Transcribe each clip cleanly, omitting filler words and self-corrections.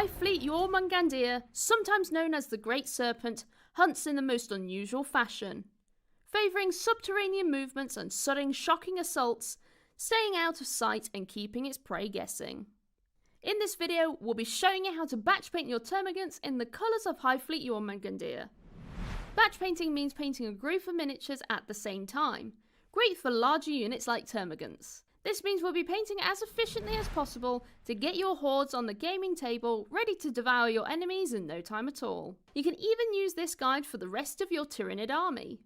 high fleet Jormungandr, sometimes known as the Great Serpent, hunts in the most unusual fashion, favouring subterranean movements and sudden shocking assaults, staying out of sight and keeping its prey guessing. In this video, we'll be showing you how to batch paint your termagants in the colours of High Fleet Jormungandr. Batch painting means painting a group of miniatures at the same time, great for larger units like termagants. This means we'll be painting as efficiently as possible to get your hordes on the gaming table ready to devour your enemies in no time at all. You can even use this guide for the rest of your Tyranid army.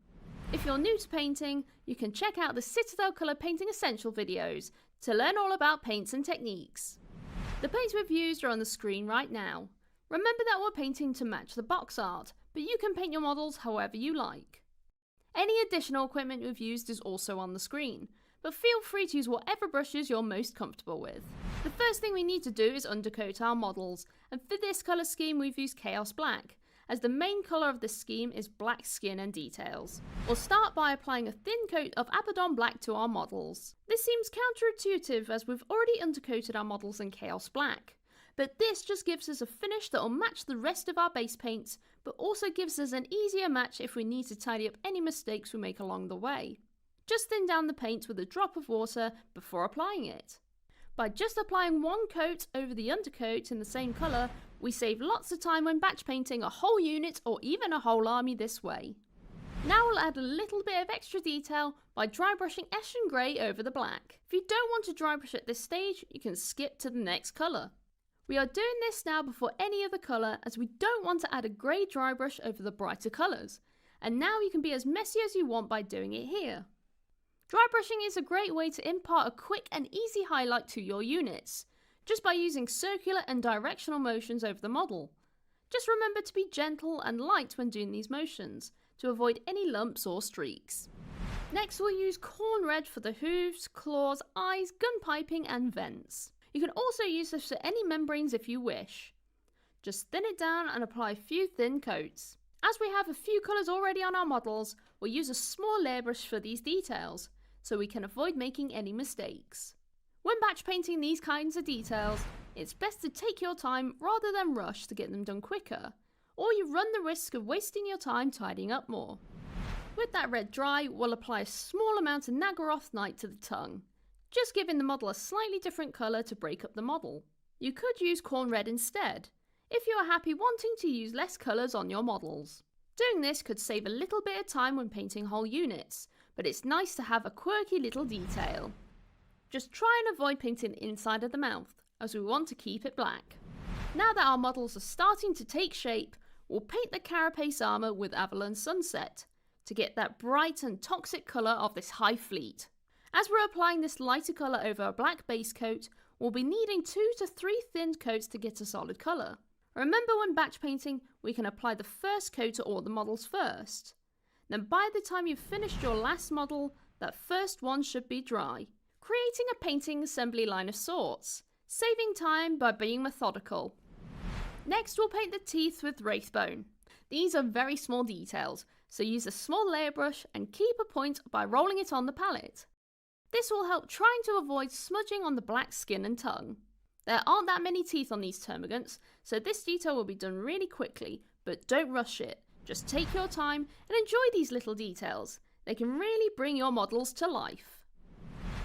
If you're new to painting, you can check out the Citadel Colour Painting Essential videos to learn all about paints and techniques. The paints we've used are on the screen right now. Remember that we're painting to match the box art, but you can paint your models however you like. Any additional equipment we've used is also on the screen, but feel free to use whatever brushes you're most comfortable with. The first thing we need to do is undercoat our models, and for this colour scheme we've used Chaos Black, as the main colour of this scheme is black skin and details. We'll start by applying a thin coat of Abaddon Black to our models. This seems counterintuitive as we've already undercoated our models in Chaos Black, but this just gives us a finish that will match the rest of our base paints, but also gives us an easier match if we need to tidy up any mistakes we make along the way. Just thin down the paint with a drop of water before applying it. By just applying one coat over the undercoat in the same colour, we save lots of time when batch painting a whole unit or even a whole army this way. Now we'll add a little bit of extra detail by dry brushing Eshin Grey over the black. If you don't want to dry brush at this stage, you can skip to the next colour. We are doing this now before any other colour as we don't want to add a grey dry brush over the brighter colours, and now you can be as messy as you want by doing it here. Dry brushing is a great way to impart a quick and easy highlight to your units, just by using circular and directional motions over the model. Just remember to be gentle and light when doing these motions, to avoid any lumps or streaks. Next we'll use corn red for the hooves, claws, eyes, gun piping and vents. You can also use this for any membranes if you wish. Just thin it down and apply a few thin coats. As we have a few colours already on our models, we'll use a small layer brush for these details, so we can avoid making any mistakes. When batch painting these kinds of details, it's best to take your time rather than rush to get them done quicker, or you run the risk of wasting your time tidying up more. With that red dry, we'll apply a small amount of Naggaroth Night to the tongue, just giving the model a slightly different colour to break up the model. You could use corn red instead, if you are happy wanting to use less colours on your models. Doing this could save a little bit of time when painting whole units, but it's nice to have a quirky little detail. Just try and avoid painting the inside of the mouth, as we want to keep it black. Now that our models are starting to take shape, we'll paint the carapace armour with Avalon Sunset, to get that bright and toxic colour of this high fleet. As we're applying this lighter colour over a black base coat, we'll be needing 2 to 3 thinned coats to get a solid colour. Remember when batch painting, we can apply the first coat to all the models first. Then by the time you've finished your last model, that first one should be dry, creating a painting assembly line of sorts, saving time by being methodical. Next we'll paint the teeth with Wraithbone. These are very small details, so use a small layer brush and keep a point by rolling it on the palette. This will help trying to avoid smudging on the black skin and tongue. There aren't that many teeth on these termagants, so this detail will be done really quickly, but don't rush it. Just take your time and enjoy these little details. They can really bring your models to life.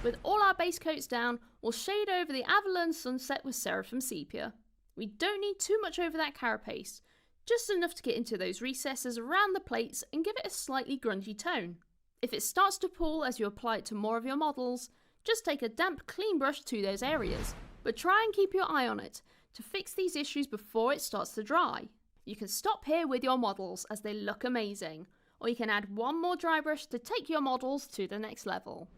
With all our base coats down, we'll shade over the Avalon Sunset with Seraphim Sepia. We don't need too much over that carapace, just enough to get into those recesses around the plates and give it a slightly grungy tone. If it starts to pull as you apply it to more of your models, just take a damp clean brush to those areas, but try and keep your eye on it to fix these issues before it starts to dry. You can stop here with your models as they look amazing, or you can add one more dry brush to take your models to the next level.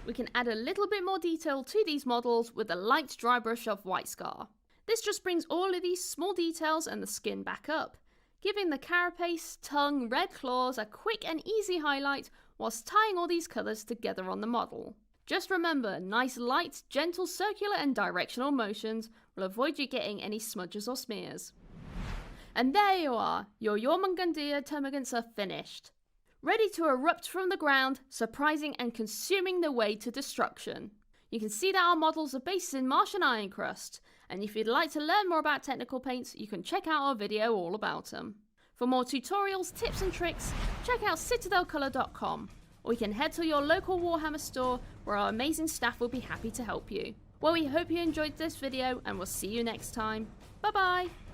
We can add a little bit more detail to these models with a light dry brush of White Scar. This just brings all of these small details and the skin back up, giving the carapace, tongue, red claws a quick and easy highlight whilst tying all these colours together on the model. Just remember, nice light, gentle circular and directional motions will avoid you getting any smudges or smears. And there you are, your Jormungandr termagants are finished. Ready to erupt from the ground, surprising and consuming their way to destruction. You can see that our models are based in Martian iron crust, and if you'd like to learn more about technical paints, you can check out our video all about them. For more tutorials, tips and tricks, check out citadelcolor.com, or you can head to your local Warhammer store where our amazing staff will be happy to help you. Well, we hope you enjoyed this video, and we'll see you next time. Bye bye!